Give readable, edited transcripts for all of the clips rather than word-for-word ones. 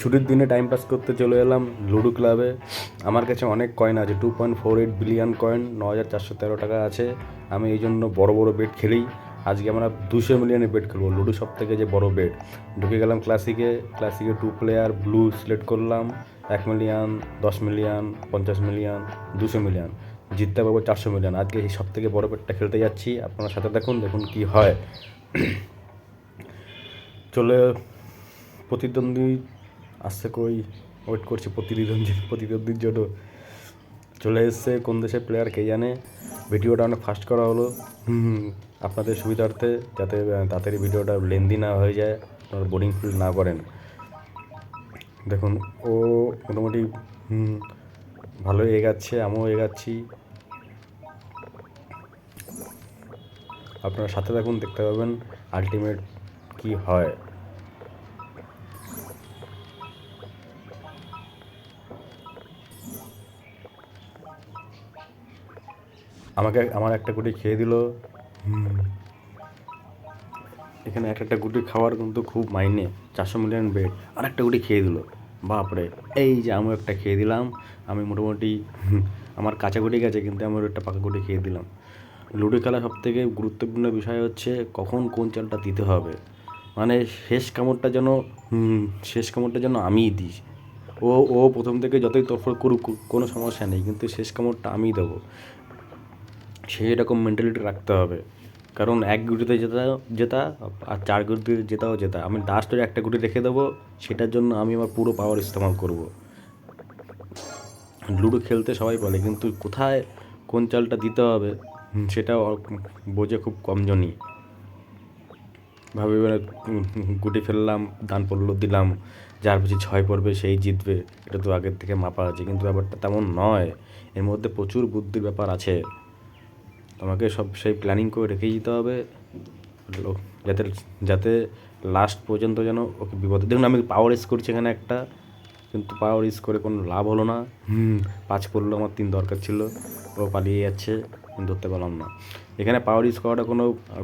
ছুটির দিনে time pass করতে চলে এলাম লুডো ক্লাবে। আমার কাছে অনেক কয়েন আছে, 2.48 বিলিয়ন কয়েন, 9,413 টাকা আছে। আমি এই জন্য বড় বড় বেট খেলি। আজকে আমরা 200 মিলিয়নের বেট খেলবো, লুডো সব থেকে যে বড় বেট। ঢুকে গেলাম ক্লাসিকে 2 প্লেয়ার ব্লু সিলেক্ট করলাম। 1 মিলিয়ন, 10 মিলিয়ন, 50 মিলিয়ন, 200 মিলিয়ন, জিততে পারবো 400 মিলিয়ন। আজকে এই সব থেকে বড় বেটটা খেলতে যাচ্ছি, আপনার সাথে দেখুন কি হয়। চলে প্রতিদ্বন্দ্বী আসছে, কই ওয়েট করছি প্রতিদ্বন্দ্বীর জন্য। চলে এসছে, কোন দেশের প্লেয়ার কে জানে। ভিডিওটা অনেক ফাস্ট করা হলো আপনাদের সুবিধার্থে, যাতে তাড়াতাড়ি ভিডিওটা লেন্দি না হয়ে যায়, আপনারা বোরিং ফিল না করেন। দেখুন ও মোটামুটি ভালোই এগাচ্ছে, আমিও এগাচ্ছি। আপনারা সাথে থাকুন, দেখতে পাবেন আলটিমেট কি হয়। আমার একটা গুটি খেয়ে দিল। এখানে একটা গুটি খাওয়ার কিন্তু খুব মাইনে, 400 মিলিয়ন বেট। আর একটা গুটি খেয়ে দিল, বাপরে। এই যে আমি একটা খেয়ে দিলাম, আমি মোটামুটি আমার কাঁচা গুটি গেছে, কিন্তু আমি একটা পাকা গুটি খেয়ে দিলাম। লুডো খেলা সব থেকে গুরুত্বপূর্ণ বিষয় হচ্ছে কখন কোন চালটা দিতে হবে, মানে শেষ কামড়টা যেন আমিই দিই। ও প্রথম থেকে যতই তফর করুক কোনো সমস্যা নেই, কিন্তু শেষ কামড়টা আমিই দেবো, সেই এরকম মেন্টালিটি রাখতে হবে। কারণ এক গুটিতে জেতা আর 4 গুটিতে জেতা। আমি লাস্টের একটা গুটি রেখে দেবো, সেটার জন্য আমি আমার পুরো পাওয়ার ইস্তেমাল করব। লুডো খেলতে সবাই বলে, কিন্তু কোথায় কোন চালটা দিতে হবে সেটা বোঝে খুব কমজনই। ভাবে গুটি ফেললাম, দান পড়লো, দিলাম, যার বেশি 6 পড়বে সেই জিতবে, এটা তো আগের থেকে মাপা আছে। কিন্তু ব্যাপারটা তেমন নয়, এর মধ্যে প্রচুর বুদ্ধির ব্যাপার আছে। তোমাকে সব সেই প্ল্যানিং করে রেখে দিতে হবে, যাতে যাতে লাস্ট পর্যন্ত যেন ওকে বিপদে। দেখুন আমি পাওয়ার ইউজ করছি এখানে একটা, কিন্তু পাওয়ার ইউজ করে কোনো লাভ হলো না। 5 পড়লো, আমার 3 দরকার ছিল, ও পালিয়ে যাচ্ছে, ধরতে পারলাম না। এখানে পাওয়ার ইউজ করাটা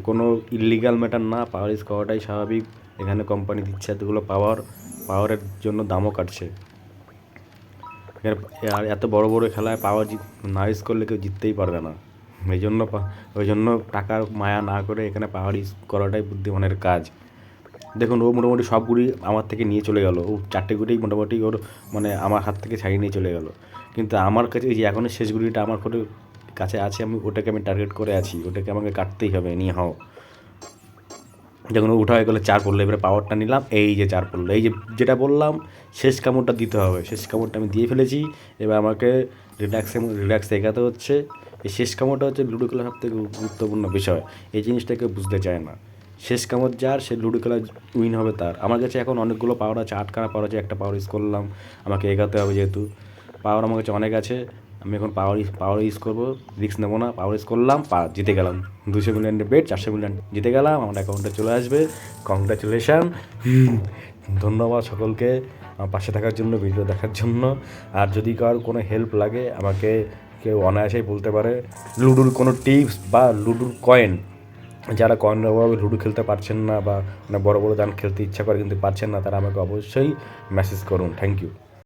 কোনো ইলিগাল ম্যাটার না, পাওয়ার ইউজ করাটাই স্বাভাবিক। এখানে কোম্পানি দিচ্ছে এতগুলো পাওয়ারের জন্য দামও কাটছে। আর এত বড় খেলায় পাওয়ার না ইউজ করলে কেউ জিততেই পারবে না। ওই জন্য টাকার মায়া না করে এখানে পাওয়ার ইউজ করাটাই বুদ্ধিমানের কাজ। দেখুন ও মোটামুটি সব গুড়ি আমার থেকে নিয়ে চলে গেল, ও 4টে গুড়ি মোটামুটি ওর মানে আমার হাত থেকে ছাড়িয়ে নিয়ে চলে গেল। কিন্তু আমার কাছে এই যে এখনও শেষ গুড়িটা আমার কাছে আছে, ওটাকে আমি টার্গেট করে আছি, ওটাকে আমাকে কাটতেই হবে, নিয়ে হও। যখন উঠা হয়ে গেলো 4 পড়লো, এবারে পাওয়ারটা নিলাম, এই যে 4 পড়লো, এই যে যেটা বললাম শেষ কামড়টা দিতে হবে, শেষ কামড়টা আমি দিয়ে ফেলেছি। এবার আমাকে রিল্যাক্সে এগাতে হচ্ছে। এই শেষ কামড়টা হচ্ছে লুডো খেলার সব থেকে গুরুত্বপূর্ণ বিষয়। এই জিনিসটা কেউ বুঝতে চায় না। শেষ কামড় যার, সে লুডো খেলা উইন হবে তার। আমার কাছে এখন অনেকগুলো পাওয়ার আছে, 8খানা পাওয়ার আছে, একটা পাওয়ার ইউজ করলাম, আমাকে এগাতে হবে যেহেতু। পাওয়ার আমার কাছে অনেক আছে, আমি এখন পাওয়ার ইউজ করবো, রিস্ক নেবো না। পাওয়ার ইউজ করলাম, জিতে গেলাম। 200 মিলিয়নের বেট, 400 মিলিয়ন জিতে গেলাম, আমার অ্যাকাউন্টে চলে আসবে। কংগ্রাচুলেশান। ধন্যবাদ সকলকে আমার পাশে থাকার জন্য, ভিডিও দেখার জন্য। আর যদি কারোর কোনো হেল্প লাগে আমাকে কেউ অনায়াসেই বলতে পারে। লুডোর কোনো টিপস বা লুডোর কয়েন, যারা কয়েনের অভাবে লুডো খেলতে পারছেন না বা বড় দান খেলতে ইচ্ছা করে কিন্তু পারছেন না, তারা আমাকে অবশ্যই মেসেজ করুন। Thank you.